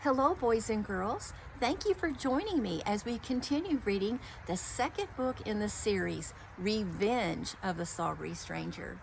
Hello, boys and girls. Thank you for joining me as we continue reading the second book in the series, Revenge of the Slobbery Stranger.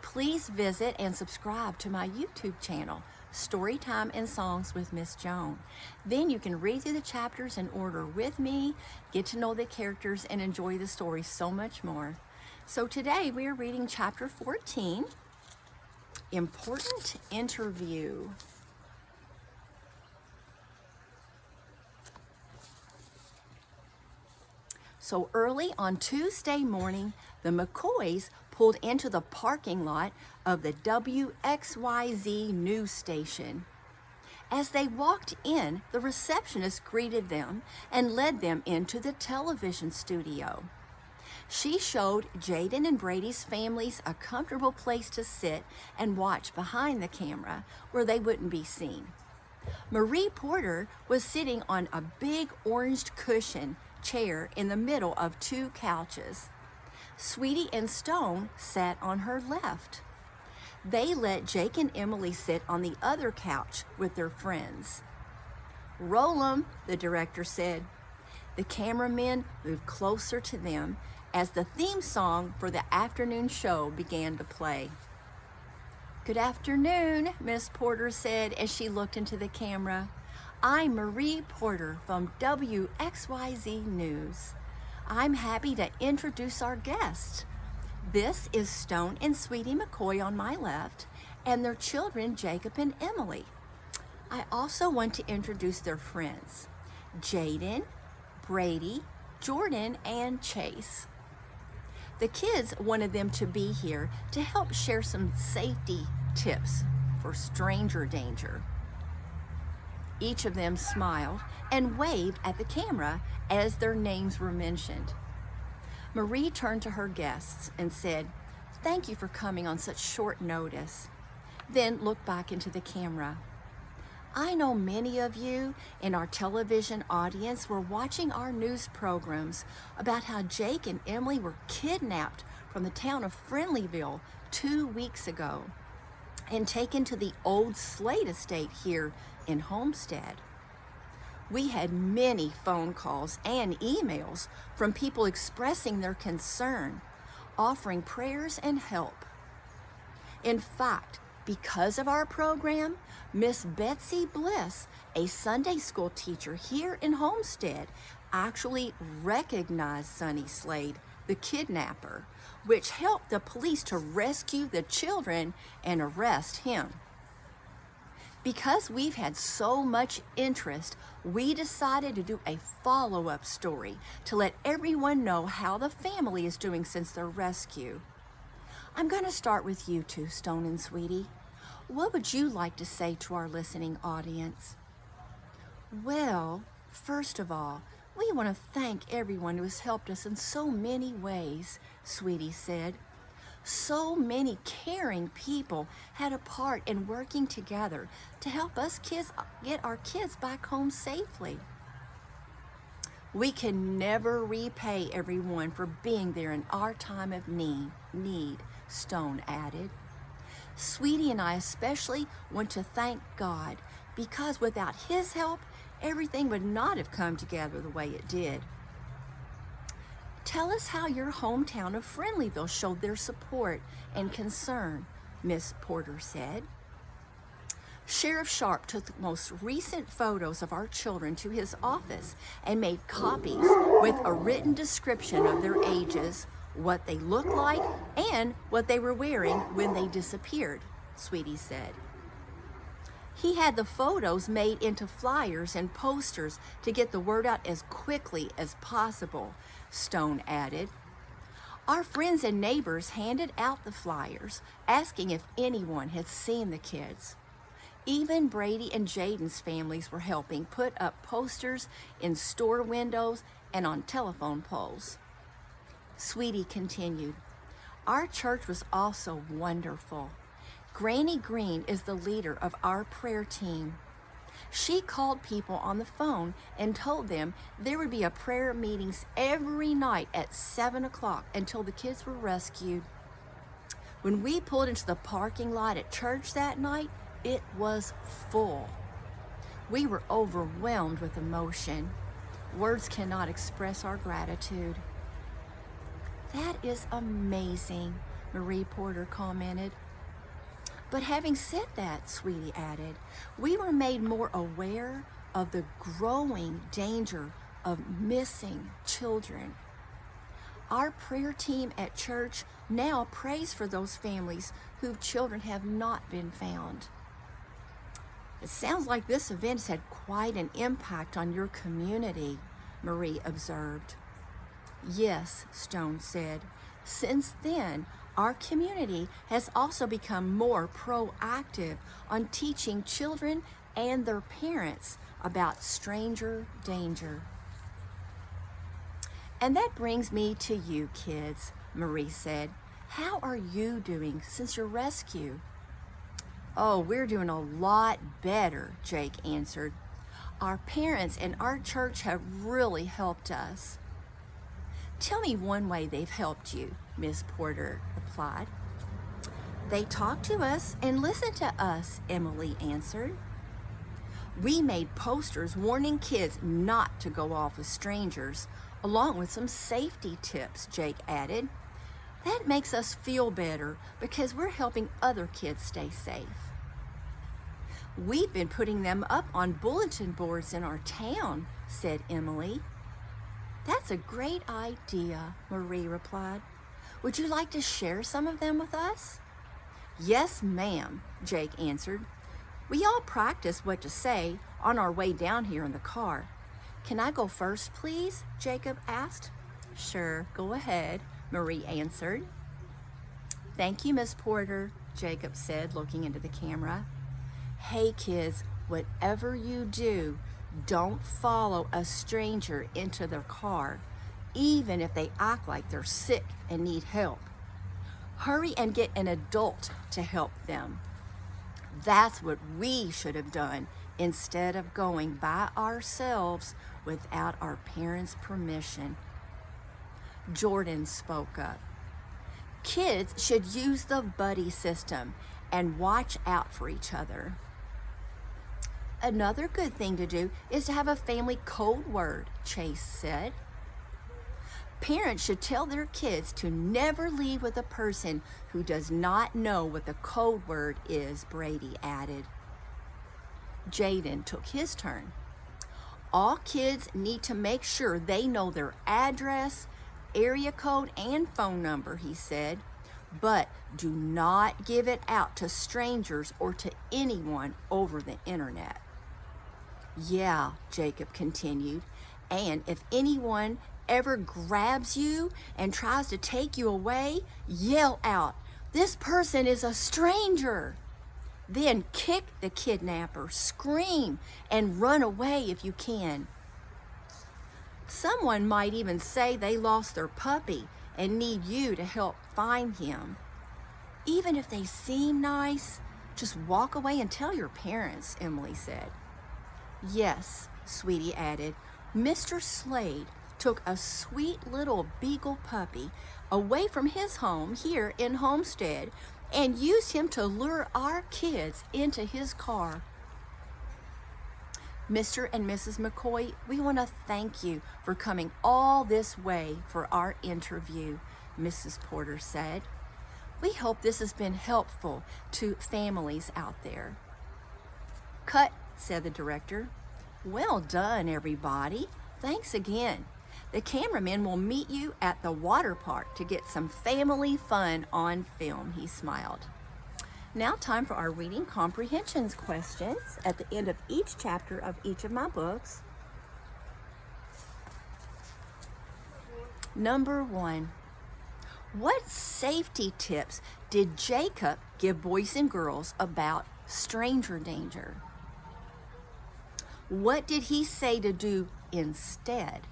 Please visit and subscribe to my YouTube channel, Storytime and Songs with Miss Joan. Then you can read through the chapters in order with me, get to know the characters, and enjoy the story so much more. So today we are reading chapter 14, Important Interview. So early on Tuesday morning, the McCoys pulled into the parking lot of the WXYZ news station. As they walked in, the receptionist greeted them and led them into the television studio. She showed Jaden and Brady's families a comfortable place to sit and watch behind the camera where they wouldn't be seen. Marie Porter was sitting on a big orange cushion chair in the middle of two couches. Sweetie and Stone sat on her left. They let Jake and Emily sit on the other couch with their friends. "Roll 'em," the director said. The cameramen moved closer to them as the theme song for the afternoon show began to play. "Good afternoon," Miss Porter said as she looked into the camera. "I'm Marie Porter from WXYZ News. I'm happy to introduce our guests. This is Stone and Sweetie McCoy on my left, and their children, Jacob and Emily. I also want to introduce their friends, Jaden, Brady, Jordan, and Chase. The kids wanted them to be here to help share some safety tips for stranger danger." Each of them smiled and waved at the camera as their names were mentioned. Marie turned to her guests and said, "Thank you for coming on such short notice," then looked back into the camera. "I know many of you in our television audience were watching our news programs about how Jake and Emily were kidnapped from the town of Friendlyville 2 weeks ago and taken to the old Slade estate here in Homestead. We had many phone calls and emails from people expressing their concern, offering prayers and help. In fact, because of our program, Miss Betsy Bliss, a Sunday school teacher here in Homestead, actually recognized Sonny Slade, the kidnapper, which helped the police to rescue the children and arrest him. Because we've had so much interest, we decided to do a follow-up story to let everyone know how the family is doing since their rescue. I'm going to start with you two, Stone and Sweetie. What would you like to say to our listening audience?" "Well, first of all, we want to thank everyone who has helped us in so many ways," Sweetie said. "So many caring people had a part in working together to help us kids get our kids back home safely. We can never repay everyone for being there in our time of need," Stone added. "Sweetie and I especially want to thank God, because without His help, everything would not have come together the way it did." "Tell us how your hometown of Friendlyville showed their support and concern," Miss Porter said. "Sheriff Sharp took the most recent photos of our children to his office and made copies with a written description of their ages, what they looked like, and what they were wearing when they disappeared," Sweetie said. "He had the photos made into flyers and posters to get the word out as quickly as possible," Stone added. "Our friends and neighbors handed out the flyers, asking if anyone had seen the kids. Even Brady and Jaden's families were helping put up posters in store windows and on telephone poles." Sweetie continued, "Our church was also wonderful. Granny Green is the leader of our prayer team. She called people on the phone and told them there would be a prayer meetings every night at 7 o'clock until the kids were rescued. When we pulled into the parking lot at church that night, it was full. We were overwhelmed with emotion. Words cannot express our gratitude. That is amazing, Marie Porter commented. But having said that, Sweetie added, we were made more aware of the growing danger of missing children. Our prayer team at church now prays for those families whose children have not been found. It sounds like this event has had quite an impact on your community, Marie observed. Yes, Stone said. Since then, our community has also become more proactive on teaching children and their parents about stranger danger. And that brings me to you, kids, Marie said. How are you doing since your rescue? Oh, we're doing a lot better, Jake answered. Our parents and our church have really helped us. Tell me one way they've helped you, Miss Porter replied. They talk to us and listen to us, Emily answered. We made posters warning kids not to go off with strangers, along with some safety tips, Jake added. That makes us feel better because we're helping other kids stay safe. We've been putting them up on bulletin boards in our town, said Emily. That's a great idea, Marie replied. Would you like to share some of them with us? Yes, ma'am, Jake answered. We all practice what to say on our way down here in the car. Can I go first, please? Jacob asked. Sure, go ahead, Marie answered. Thank you, Miss Porter, Jacob said, looking into the camera. Hey, kids, whatever you do, don't follow a stranger into their car, even if they act like they're sick and need help. Hurry and get an adult to help them. That's what we should have done instead of going by ourselves without our parents' permission. Jordan spoke up. Kids should use the buddy system and watch out for each other. Another good thing to do is to have a family code word, Chase said. Parents should tell their kids to never leave with a person who does not know what the code word is, Brady added. Jaden took his turn. All kids need to make sure they know their address, area code, and phone number, he said, but do not give it out to strangers or to anyone over the internet. Yeah, Jacob continued, and if anyone ever grabs you and tries to take you away, yell out, "This person is a stranger." Then kick the kidnapper, scream, and run away if you can. Someone might even say they lost their puppy and need you to help find him. Even if they seem nice, just walk away and tell your parents, Emily said. Yes, Sweetie added, Mr. Slade took a sweet little beagle puppy away from his home here in Homestead and used him to lure our kids into his car. Mr. and Mrs. McCoy, we want to thank you for coming all this way for our interview, Mrs. Porter said. We hope this has been helpful to families out there. Cut, said the director. Well done, everybody. Thanks again. The cameraman will meet you at the water park to get some family fun on film, he smiled. Now time for our reading comprehensions questions at the end of each chapter of each of my books. Number 1. What safety tips did Jacob give boys and girls about stranger danger? What did he say to do instead?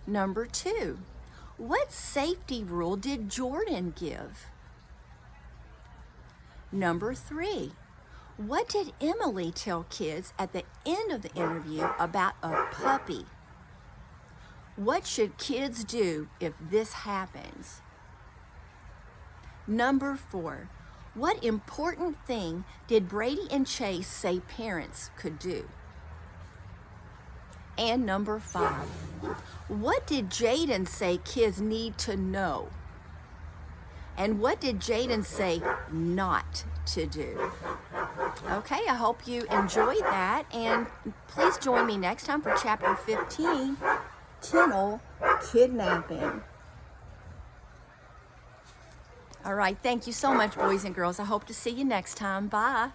Number 2, what safety rule did Jordan give? Number 3, what did Emily tell kids at the end of the interview about a puppy? What should kids do if this happens? Number 4, What important thing did Brady and Chase say parents could do? And number 5, what did Jaden say kids need to know? And what did Jaden say not to do? Okay, I hope you enjoyed that, and please join me next time for Chapter 15, Kennel Kidnapping. All right, thank you so much, boys and girls. I hope to see you next time. Bye.